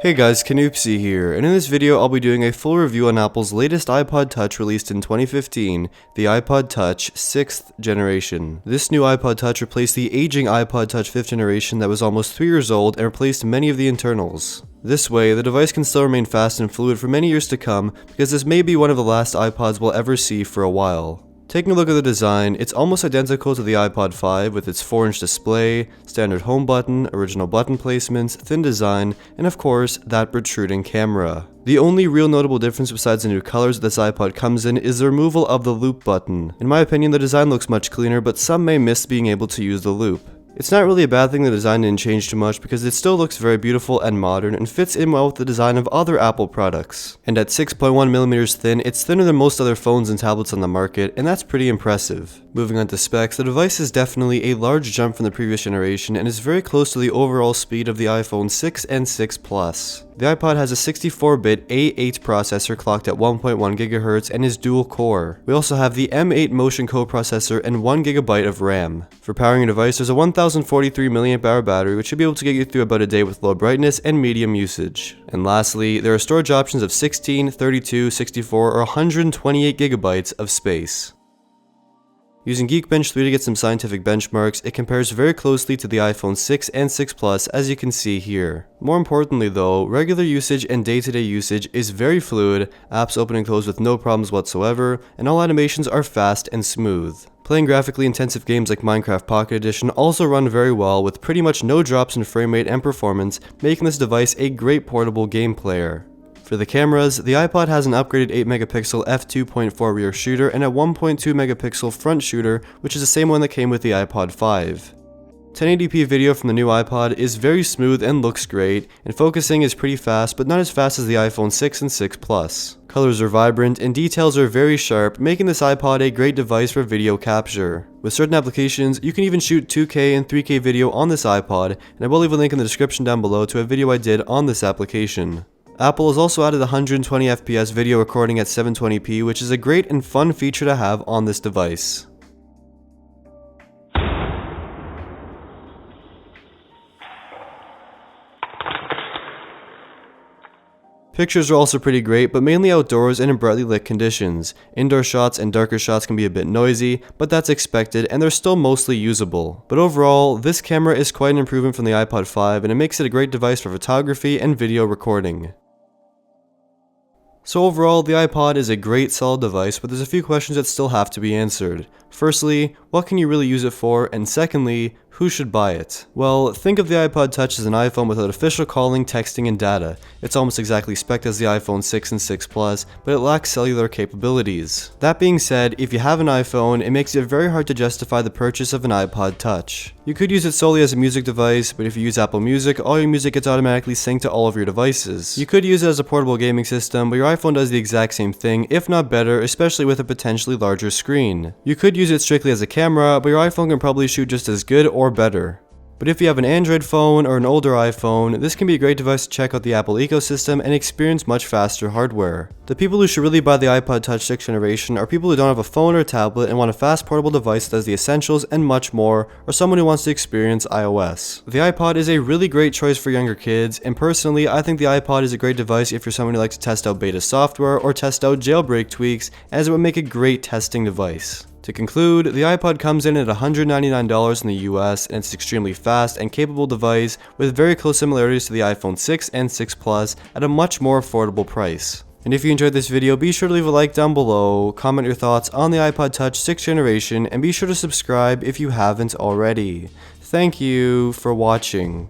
Hey guys, Canoopsy here, and in this video I'll be doing a full review on Apple's latest iPod Touch released in 2015, the iPod Touch 6th generation. This new iPod Touch replaced the aging iPod Touch 5th generation that was almost 3 years old and replaced many of the internals. This way, the device can still remain fast and fluid for many years to come, because this may be one of the last iPods we'll ever see for a while. Taking a look at the design, it's almost identical to the iPod 5 with its 4-inch display, standard home button, original button placements, thin design, and of course, that protruding camera. The only real notable difference besides the new colors this iPod comes in is the removal of the loop button. In my opinion, the design looks much cleaner, but some may miss being able to use the loop. It's not really a bad thing the design didn't change too much because it still looks very beautiful and modern and fits in well with the design of other Apple products. And at 6.1mm thin, it's thinner than most other phones and tablets on the market, and that's pretty impressive. Moving on to specs, the device is definitely a large jump from the previous generation and is very close to the overall speed of the iPhone 6 and 6 Plus. The iPod has a 64-bit A8 processor clocked at 1.1 GHz and is dual-core. We also have the M8 Motion coprocessor and 1 GB of RAM. For powering your device, there's a 1043 mAh battery, which should be able to get you through about a day with low brightness and medium usage. And lastly, there are storage options of 16, 32, 64, or 128 GB of space. Using Geekbench 3 to get some scientific benchmarks, it compares very closely to the iPhone 6 and 6 Plus as you can see here. More importantly though, regular usage and day-to-day usage is very fluid, apps open and close with no problems whatsoever, and all animations are fast and smooth. Playing graphically intensive games like Minecraft Pocket Edition also run very well with pretty much no drops in frame rate and performance, making this device a great portable game player. For the cameras, the iPod has an upgraded 8MP f2.4 rear shooter and a 1.2MP front shooter, which is the same one that came with the iPod 5. 1080p video from the new iPod is very smooth and looks great, and focusing is pretty fast but not as fast as the iPhone 6 and 6 Plus. Colors are vibrant and details are very sharp, making this iPod a great device for video capture. With certain applications, you can even shoot 2K and 3K video on this iPod, and I will leave a link in the description down below to a video I did on this application. Apple has also added 120fps video recording at 720p, which is a great and fun feature to have on this device. Pictures are also pretty great, but mainly outdoors and in brightly lit conditions. Indoor shots and darker shots can be a bit noisy, but that's expected and they're still mostly usable. But overall, this camera is quite an improvement from the iPod 5 and it makes it a great device for photography and video recording. So overall, the iPod is a great solid device, but there's a few questions that still have to be answered. Firstly, what can you really use it for? And secondly, who should buy it? Well, think of the iPod Touch as an iPhone without official calling, texting, and data. It's almost exactly spec'd as the iPhone 6 and 6 Plus, but it lacks cellular capabilities. That being said, if you have an iPhone, it makes it very hard to justify the purchase of an iPod Touch. You could use it solely as a music device, but if you use Apple Music, all your music gets automatically synced to all of your devices. You could use it as a portable gaming system, but your iPhone does the exact same thing, if not better, especially with a potentially larger screen. You could use it strictly as a camera, but your iPhone can probably shoot just as good or better. But if you have an Android phone or an older iPhone, this can be a great device to check out the Apple ecosystem and experience much faster hardware. The people who should really buy the iPod Touch 6th generation are people who don't have a phone or a tablet and want a fast portable device that does the essentials and much more, or someone who wants to experience iOS. The iPod is a really great choice for younger kids, and personally, I think the iPod is a great device if you're someone who likes to test out beta software or test out jailbreak tweaks, as it would make a great testing device. To conclude, the iPod comes in at $199 in the US, and it's an extremely fast and capable device with very close similarities to the iPhone 6 and 6 Plus at a much more affordable price. And if you enjoyed this video, be sure to leave a like down below, comment your thoughts on the iPod Touch 6th generation, and be sure to subscribe if you haven't already. Thank you for watching.